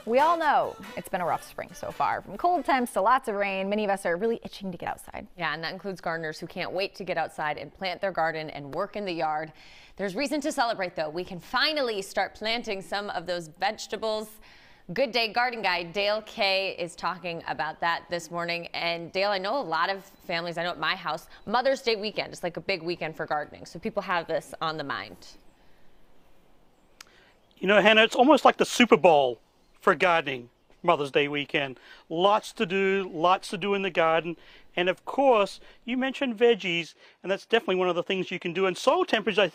We all know it's been a rough spring so far. From cold temps to lots of rain, many of us are really itching to get outside. Yeah, and that includes gardeners who can't wait to get outside and plant their garden and work in the yard. There's reason to celebrate, though. We can finally start planting some of those vegetables. Good Day Garden Guide Dale Kay is talking about that this morning. And Dale, I know a lot of families, I know at my house, Mother's Day weekend is like a big weekend for gardening. So people have this on the mind. You know, Hannah, it's almost like the Super Bowl for gardening, Mother's Day weekend. Lots to do in the garden. And of course, you mentioned veggies, and that's definitely one of the things you can do. And soil temperatures, I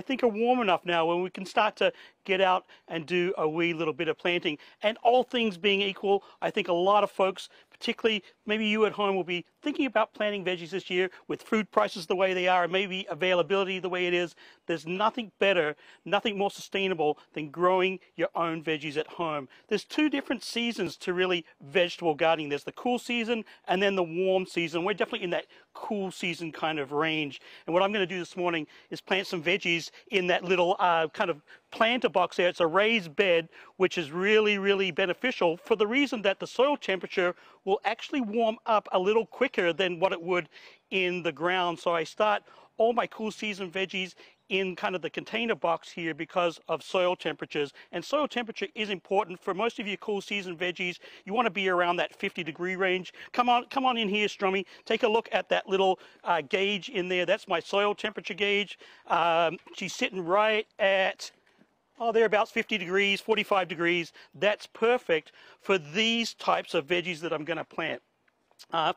think are warm enough now when we can start to get out and do a wee little bit of planting. And all things being equal, I think a lot of folks, particularly maybe you at home, will be thinking about planting veggies this year with food prices the way they are and maybe availability the way it is. There's nothing better, nothing more sustainable than growing your own veggies at home. There's two different seasons to really vegetable gardening. There's the cool season and then the warm season. We're definitely in that cool season kind of range. And what I'm going to do this morning is plant some veggies in that little kind of planter box there. It's a raised bed, which is really beneficial for the reason that the soil temperature will actually warm up a little quicker than what it would in the ground. So I start all my cool season veggies in kind of the container box here because of soil temperatures. And soil temperature is important for most of your cool season veggies. You want to be around that 50-degree range. Come on in here, Strummy. Take a look at that little gauge in there. That's my soil temperature gauge. She's sitting right at thereabouts 50 degrees, 45 degrees. That's perfect for these types of veggies that I'm going to plant.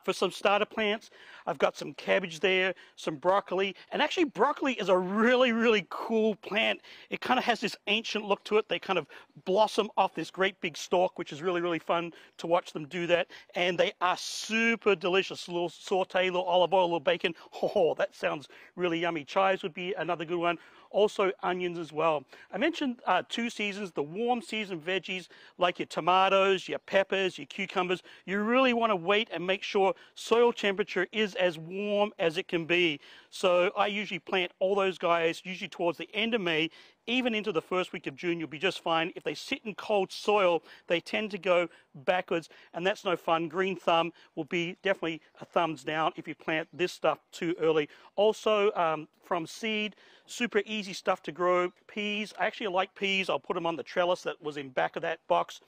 For some starter plants, I've got some cabbage there, some broccoli, and actually broccoli is a really cool plant. It kind of has this ancient look to it. They kind of blossom off this great big stalk, which is really fun to watch them do that, and they are super delicious. A little saute, a little olive oil, a little bacon. Oh, that sounds really yummy. Chives would be another good one. Also onions as well. I mentioned two seasons, the warm season veggies like your tomatoes, your peppers, your cucumbers. You really want to wait and make sure soil temperature is as warm as it can be. So I usually plant all those guys usually towards the end of May. Even into the first week of June, you'll be just fine. If they sit in cold soil, they tend to go backwards, and that's no fun. Green thumb will be definitely a thumbs down if you plant this stuff too early. Also, from seed, super easy stuff to grow. Peas, I actually like peas. I'll put them on the trellis that was in back of that box.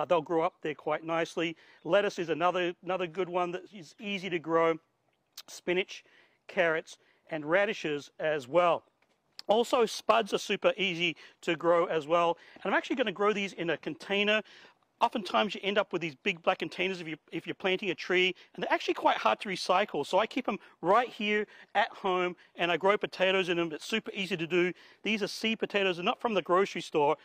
They'll grow up there quite nicely. Lettuce is another good one that is easy to grow. Spinach, carrots, and radishes as well. Also, spuds are super easy to grow as well. And I'm actually going to grow these in a container. Oftentimes you end up with these big black containers if you're planting a tree, and they're actually quite hard to recycle. So I keep them right here at home, and I grow potatoes in them. It's super easy to do. These are seed potatoes. They're not from the grocery store.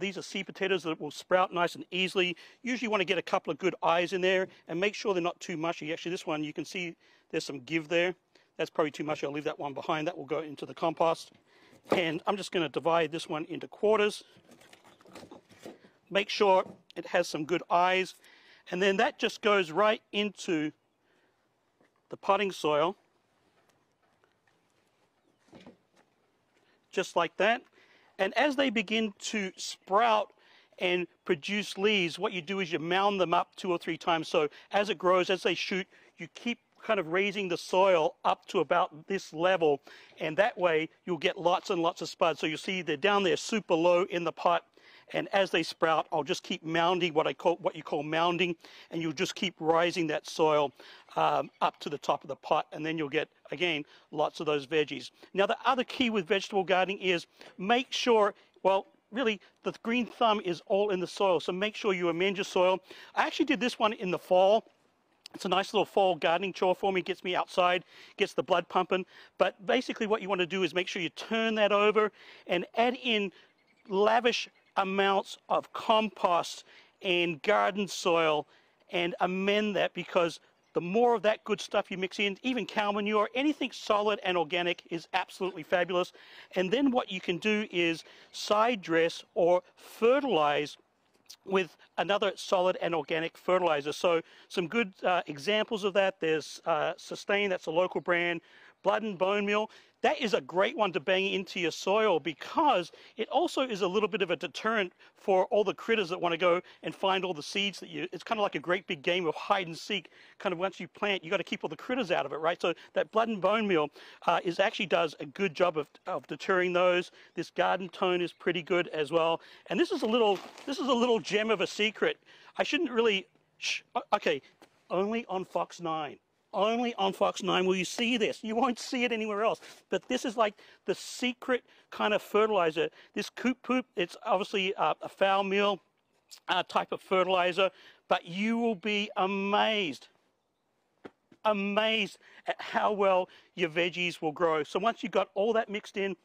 These are seed potatoes that will sprout nice and easily. Usually want to get a couple of good eyes in there and make sure they're not too mushy. Actually, this one, you can see there's some give there. That's probably too mushy. I'll leave that one behind. That will go into the compost. And I'm just going to divide this one into quarters. Make sure it has some good eyes. And then that just goes right into the potting soil. Just like that. And as they begin to sprout and produce leaves, what you do is you mound them up 2 or 3 times. So as it grows, as they shoot, you keep kind of raising the soil up to about this level, and that way you'll get lots and lots of spuds. So you see they're down there super low in the pot, and as they sprout, I'll just keep mounding what you call mounding, and you'll just keep rising that soil up to the top of the pot, and then you'll get, again, lots of those veggies. Now, the other key with vegetable gardening is make sure, well, really, the green thumb is all in the soil, so make sure you amend your soil. I actually did this one in the fall. It's a nice little fall gardening chore for me. Gets me outside, gets the blood pumping. But basically what you want to do is make sure you turn that over and add in lavish amounts of compost and garden soil and amend that, because the more of that good stuff you mix in, even cow manure, anything solid and organic is absolutely fabulous. And then what you can do is side dress or fertilize with another solid and organic fertilizer. So some good examples of that, there's Sustain, that's a local brand, blood and bone meal. That is a great one to bang into your soil because it also is a little bit of a deterrent for all the critters that want to go and find all the seeds that it's kind of like a great big game of hide and seek. Kind of once you plant, you got to keep all the critters out of it, right? So that blood and bone meal actually does a good job of deterring those. This garden tone is pretty good as well. And this is a little gem of a secret. I shouldn't really, okay, only on Fox 9. Only on Fox 9 will you see this. You won't see it anywhere else. But this is like the secret kind of fertilizer. This Coop poop, it's obviously a foul meal type of fertilizer, but you will be amazed at how well your veggies will grow. So once you've got all that mixed in,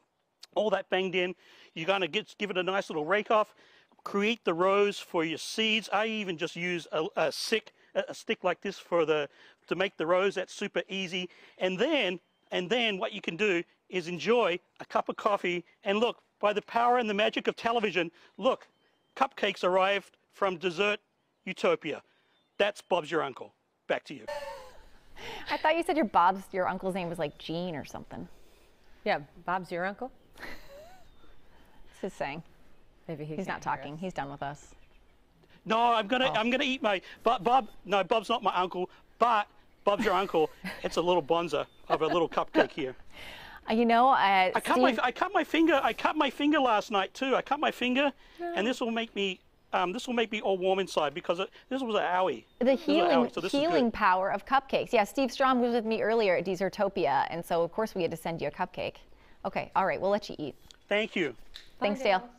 all that banged in, you're going to give it a nice little rake off, create the rows for your seeds. I even just use a stick like this to make the rows. That's super easy. And then what you can do is enjoy a cup of coffee. And look, by the power and the magic of television, look, cupcakes arrived from Dessert Utopia. That's Bob's your uncle. Back to you. I thought you said your uncle's name was like Gene or something. Yeah, Bob's your uncle? This is saying. Maybe he's not talking. He's done with us. No, I'm gonna eat my Bob. No, Bob's not my uncle, but Bob's your uncle. It's a little bonza of a little cupcake here. You know, I cut my finger. I cut my finger last night too. I cut my finger, and this will make me all warm inside because this was an owie. The healing power of cupcakes. Yeah, Steve Strom was with me earlier at Desertopia, and so of course we had to send you a cupcake. Okay, all right, we'll let you eat. Thank you. Thanks, Dale.